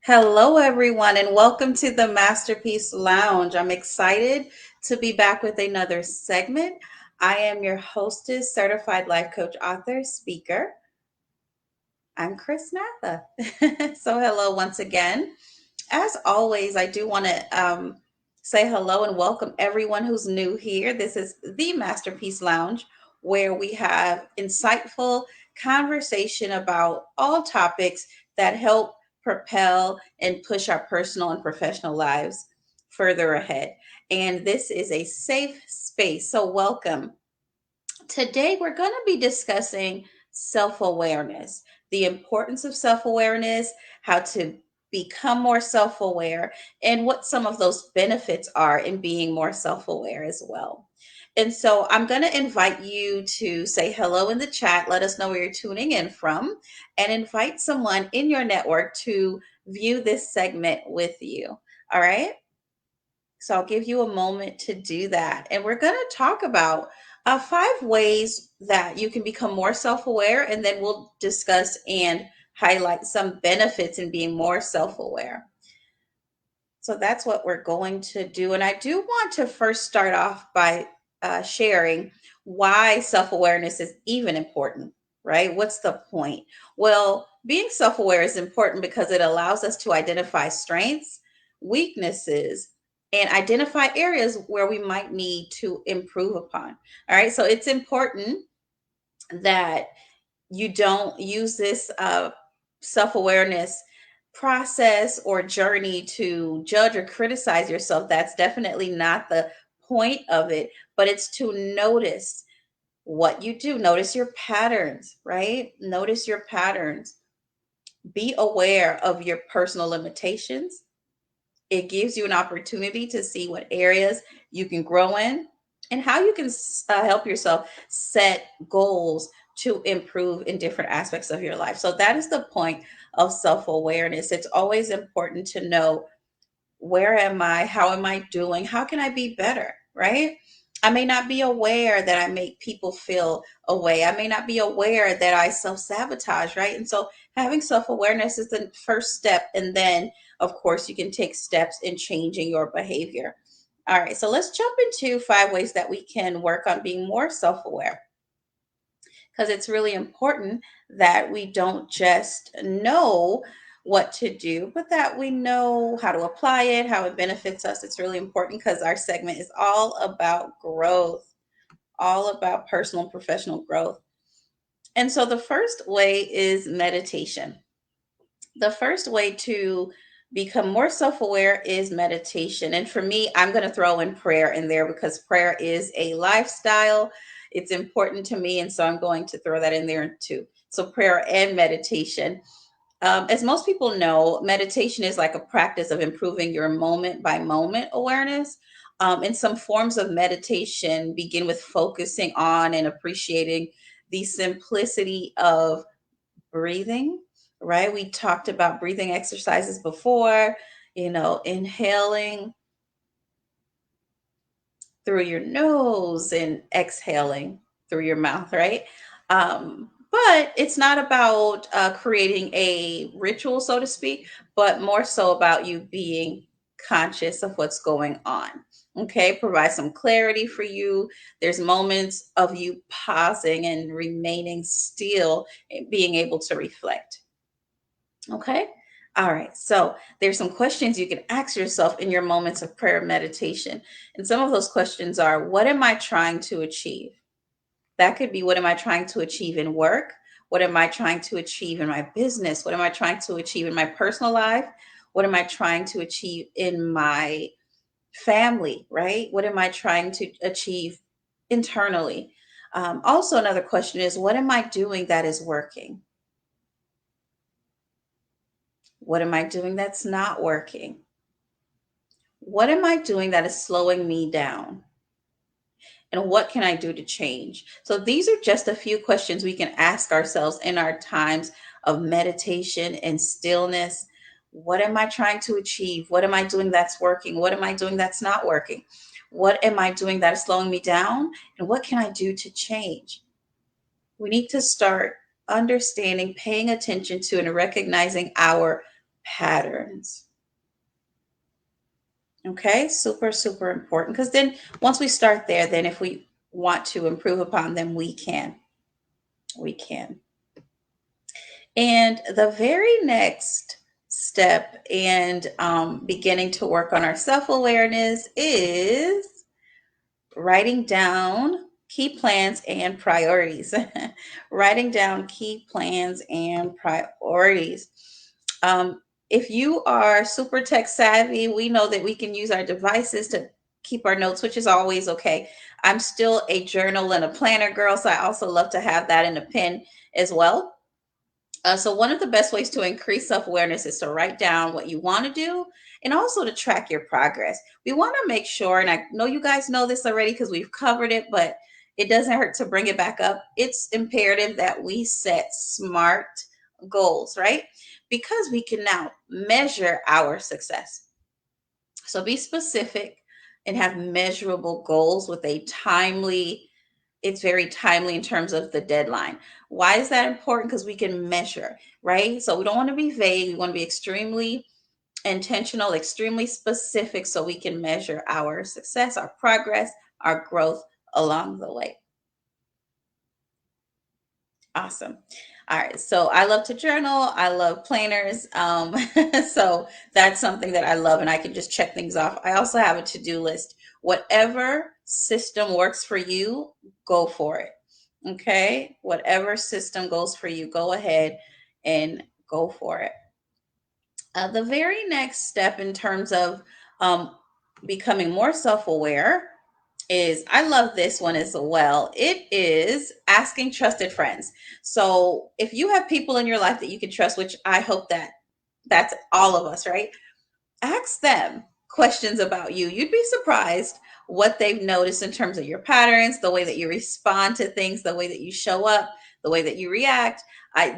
Hello, everyone, and welcome to the Masterpiece Lounge. I'm excited to be back with another segment. I am your hostess, certified life coach, author, speaker. I'm Chrisnatha. So, hello once again. As always, I do want to say hello and welcome everyone who's new here. This is the Masterpiece Lounge, where we have insightful conversation about all topics that help propel and push our personal and professional lives further ahead. And this is a safe space. So, welcome. Today, we're going to be discussing self awareness, the importance of self awareness, how to become more self aware, and what some of those benefits are in being more self aware as well. And so, I'm going to invite you to say hello in the chat. Let us know where you're tuning in from, and invite someone in your network to view this segment with you. All right. So I'll give you a moment to do that. And we're going to talk about 5 ways that you can become more self aware, and then we'll discuss and highlight some benefits in being more self aware. So that's what we're going to do. And I do want to first start off by sharing why self awareness is even important, right? What's the point? Well, being self aware is important because it allows us to identify strengths, weaknesses, and identify areas where we might need to improve upon. All right. So it's important that you don't use this self awareness process or journey to judge or criticize yourself. That's definitely not the point of it, but it's to notice what you do. Notice your patterns, right? Notice your patterns. Be aware of your personal limitations. It gives you an opportunity to see what areas you can grow in and how you can help yourself set goals to improve in different aspects of your life. So that is the point of self-awareness. It's always important to know, where am I? How am I doing? How can I be better? Right? I may not be aware that I make people feel away. I may not be aware that I self sabotage, right? And so having self awareness is the first step. And then, of course, you can take steps in changing your behavior. All right, so let's jump into 5 ways that we can work on being more self aware, because it's really important that we don't just know what to do, but that we know how to apply it, how it benefits us. It's really important because our segment is all about growth, all about personal and professional growth. And so the first way is meditation. The first way to become more self aware is meditation. And for me, I'm going to throw in prayer in there because prayer is a lifestyle. It's important to me. And so I'm going to throw that in there too. So, prayer and meditation. As most people know, meditation is like a practice of improving your moment by moment awareness. And some forms of meditation begin with focusing on and appreciating the simplicity of breathing, right? We talked about breathing exercises before, inhaling through your nose and exhaling through your mouth, right? But it's not about creating a ritual, so to speak, but more so about you being conscious of what's going on. Okay, provide some clarity for you. There's moments of you pausing and remaining still, and being able to reflect. Okay. All right. So there's some questions you can ask yourself in your moments of prayer and meditation. And some of those questions are, what am I trying to achieve? That could be, what am I trying to achieve in work? What am I trying to achieve in my business? What am I trying to achieve in my personal life? What am I trying to achieve in my family, right? What am I trying to achieve internally? Also, another question is, what am I doing that is working? What am I doing that's not working? What am I doing that is slowing me down? And what can I do to change? So, these are just a few questions we can ask ourselves in our times of meditation and stillness. What am I trying to achieve? What am I doing that's working? What am I doing that's not working? What am I doing that is slowing me down? And what can I do to change? We need to start understanding, paying attention to, and recognizing our patterns. Okay, super, super important. Because then once we start there, then if we want to improve upon them, we can. We can. And the very next step and beginning to work on our self awareness is writing down key plans and priorities. Writing down key plans and priorities. Um, if you are super tech savvy, we know that we can use our devices to keep our notes, which is always okay. I'm still a journal and a planner girl, so I also love to have that in a pen as well. So one of the best ways to increase self-awareness is to write down what you want to do and also to track your progress. We want to make sure, and I know you guys know this already because we've covered it, but it doesn't hurt to bring it back up. It's imperative that we set smart goals, right? Because we can now measure our success. So be specific and have measurable goals with a timely, it's very timely in terms of the deadline. Why is that important? Because we can measure, right? So we don't want to be vague. We want to be extremely intentional, extremely specific so we can measure our success, our progress, our growth along the way. Awesome. All right. So I love to journal. I love planners. So that's something that I love, and I can just check things off. I also have a to do list. Whatever system works for you, go for it. Okay. Whatever system goes for you, go ahead and go for it. The very next step in terms of um, becoming more self aware is I love this one as well. It is asking trusted friends. So if you have people in your life that you can trust, which I hope that that's all of us, right? Ask them questions about you. You'd be surprised what they've noticed in terms of your patterns, the way that you respond to things, the way that you show up, the way that you react.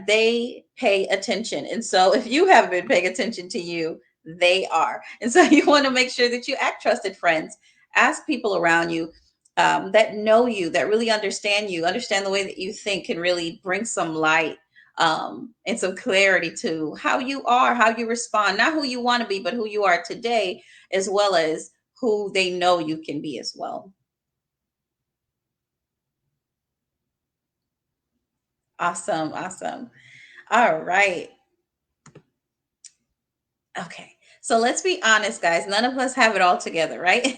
They pay attention. And so if you haven't been paying attention to you, they are. And so you want to make sure that you act trusted friends. Ask people around you that know you, that really understand you, understand the way that you think, can really bring some light and some clarity to how you are, how you respond, not who you want to be, but who you are today, as well as who they know you can be as well. Awesome. Awesome. All right. Okay. So let's be honest, guys. None of us have it all together, right?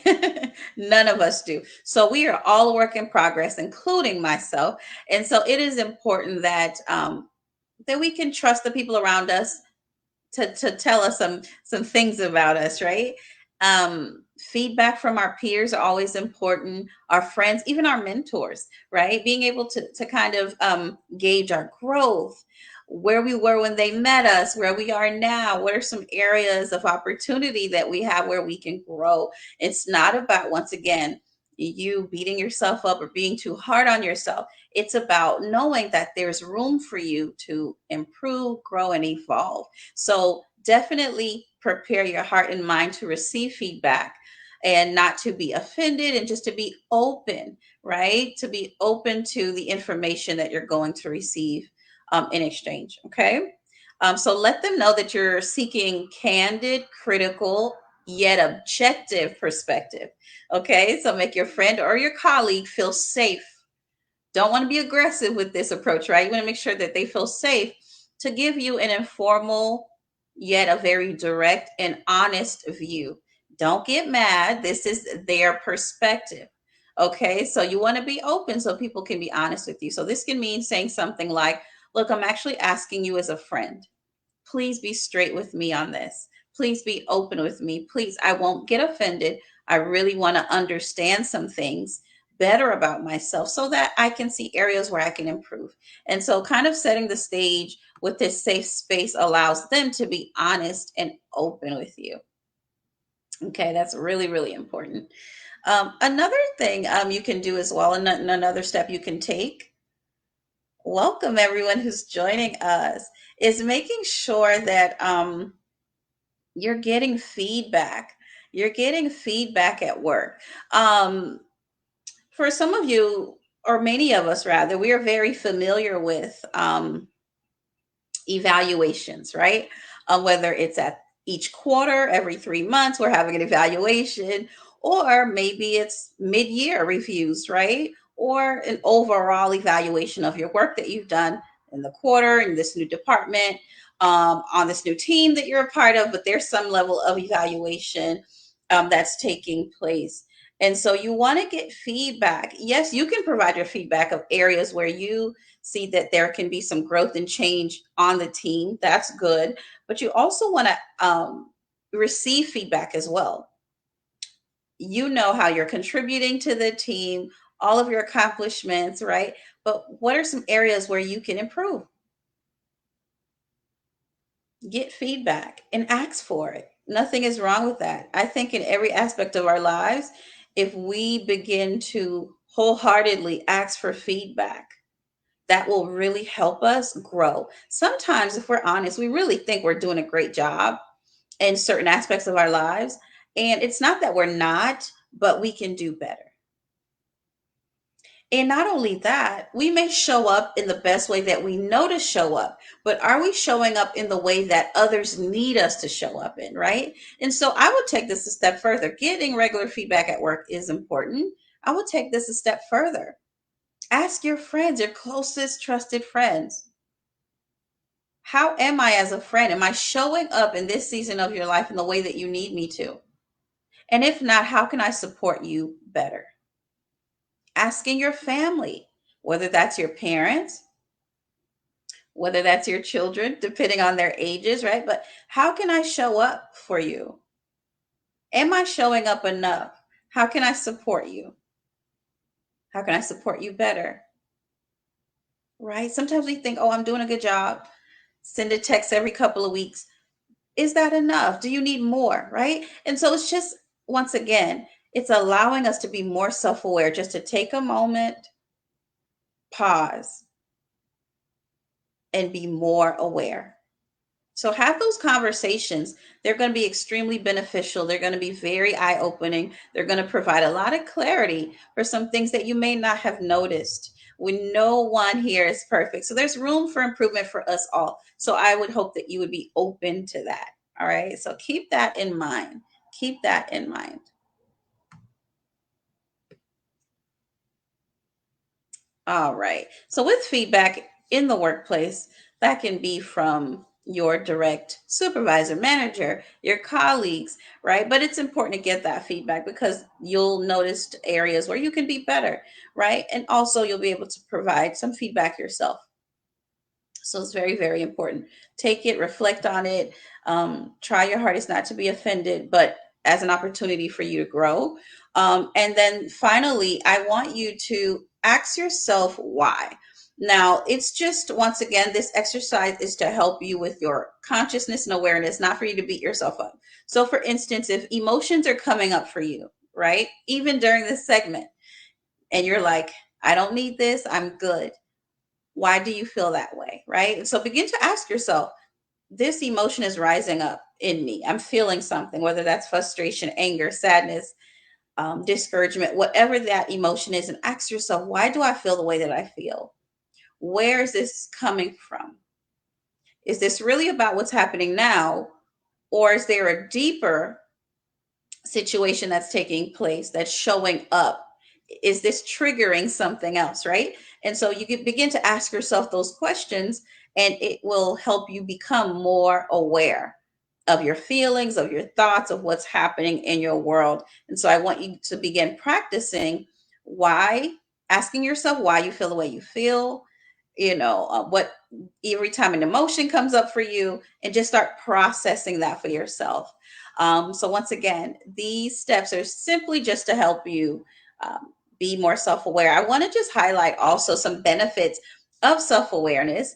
None of us do. So we are all a work in progress, including myself. And so it is important that we can trust the people around us to tell us some things about us, right? Feedback from our peers are always important. Our friends, even our mentors, right? Being able to kind of gauge our growth, where we were when they met us, where we are now. What are some areas of opportunity that we have where we can grow? It's not about, once again, you beating yourself up or being too hard on yourself. It's about knowing that there's room for you to improve, grow, and evolve. So definitely prepare your heart and mind to receive feedback and not to be offended and just to be open, right? To be open to the information that you're going to receive in exchange. Okay. So let them know that you're seeking candid, critical, yet objective perspective. Okay. So make your friend or your colleague feel safe. Don't want to be aggressive with this approach, right? You want to make sure that they feel safe to give you an informal, yet a very direct and honest view. Don't get mad. This is their perspective. Okay, so you want to be open so people can be honest with you. So this can mean saying something like, look, I'm actually asking you as a friend. Please be straight with me on this. Please be open with me. Please, I won't get offended. I really want to understand some things better about myself so that I can see areas where I can improve. And so, kind of setting the stage with this safe space allows them to be honest and open with you. Okay, that's really, really important. Another thing you can do as well, and another step you can take, welcome everyone who's joining us, is making sure that you're getting feedback. You're getting feedback at work. For some of you, or many of us rather, we are very familiar with evaluations, right? whether it's at each quarter, every 3 months, we're having an evaluation, or maybe it's mid year reviews, right? Or an overall evaluation of your work that you've done in the quarter in this new department, on this new team that you're a part of, but there's some level of evaluation that's taking place. And so you want to get feedback. Yes, you can provide your feedback of areas where you see that there can be some growth and change on the team. That's good. But you also want to receive feedback as well. You know how you're contributing to the team, all of your accomplishments, right? But what are some areas where you can improve? Get feedback and ask for it. Nothing is wrong with that. I think in every aspect of our lives, if we begin to wholeheartedly ask for feedback, that will really help us grow. Sometimes, if we're honest, we really think we're doing a great job in certain aspects of our lives. And it's not that we're not, but we can do better. And not only that, we may show up in the best way that we know to show up, but are we showing up in the way that others need us to show up in, right? And so I would take this a step further. Getting regular feedback at work is important. I would take this a step further. Ask your friends, your closest trusted friends. How am I as a friend? Am I showing up in this season of your life in the way that you need me to? And if not, how can I support you better? Asking your family, whether that's your parents, whether that's your children, depending on their ages, right? But how can I show up for you? Am I showing up enough? How can I support you? How can I support you better? Right? Sometimes we think, oh, I'm doing a good job. Send a text every couple of weeks. Is that enough? Do you need more? Right? And so it's just, once again, it's allowing us to be more self aware, just to take a moment, pause, and be more aware. So have those conversations. They're going to be extremely beneficial. They're going to be very eye opening. They're going to provide a lot of clarity for some things that you may not have noticed. We no one here is perfect. So there's room for improvement for us all. So I would hope that you would be open to that. All right. So keep that in mind. Keep that in mind. All right. So with feedback in the workplace, that can be from your direct supervisor, manager, your colleagues, right? But it's important to get that feedback because you'll notice areas where you can be better, right? And also you'll be able to provide some feedback yourself. So it's very, very important. Take it, reflect on it, try your hardest not to be offended, but as an opportunity for you to grow. And then finally, I want you to ask yourself why. Now, it's just, once again, this exercise is to help you with your consciousness and awareness, not for you to beat yourself up. So, for instance, if emotions are coming up for you, right, even during this segment, and you're like, I don't need this, I'm good. Why do you feel that way? Right. So begin to ask yourself, this emotion is rising up in me. I'm feeling something, whether that's frustration, anger, sadness, discouragement, whatever that emotion is, and ask yourself, why do I feel the way that I feel? Where is this coming from? Is this really about what's happening now? Or is there a deeper situation that's taking place that's showing up? Is this triggering something else, right? And so you can begin to ask yourself those questions, and it will help you become more aware of your feelings, of your thoughts, of what's happening in your world. And so I want you to begin practicing why, asking yourself why you feel the way you feel, what every time an emotion comes up for you, and just start processing that for yourself. So once again, these steps are simply just to help you be more self-aware. I want to just highlight also some benefits of self-awareness.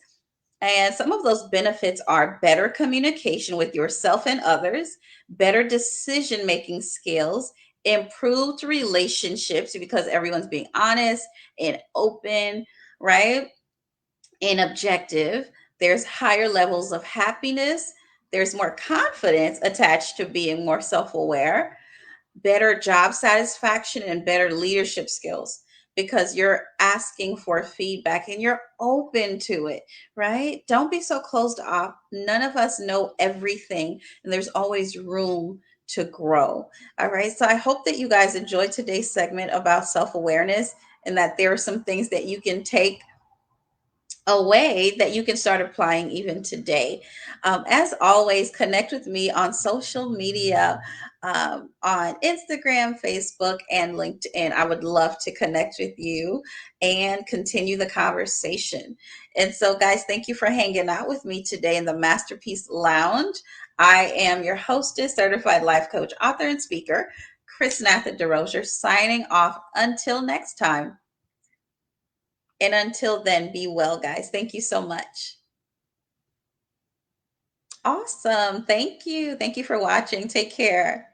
And some of those benefits are better communication with yourself and others, better decision making skills, improved relationships because everyone's being honest and open, right? And objective. There's higher levels of happiness. There's more confidence attached to being more self aware, better job satisfaction, and better leadership skills. because you're asking for feedback and you're open to it, right? Don't be so closed off. None of us know everything, and there's always room to grow. All right. So I hope that you guys enjoyed today's segment about self awareness and that there are some things that you can take a way that you can start applying even today. As always, connect with me on social media, on Instagram, Facebook, and LinkedIn. I would love to connect with you and continue the conversation. And so, guys, thank you for hanging out with me today in the Masterpiece Lounge. I am your hostess, certified life coach, author, and speaker, Chrisnatha Derosier, signing off until next time. And until then, be well, guys. Thank you so much. Awesome. Thank you. Thank you for watching. Take care.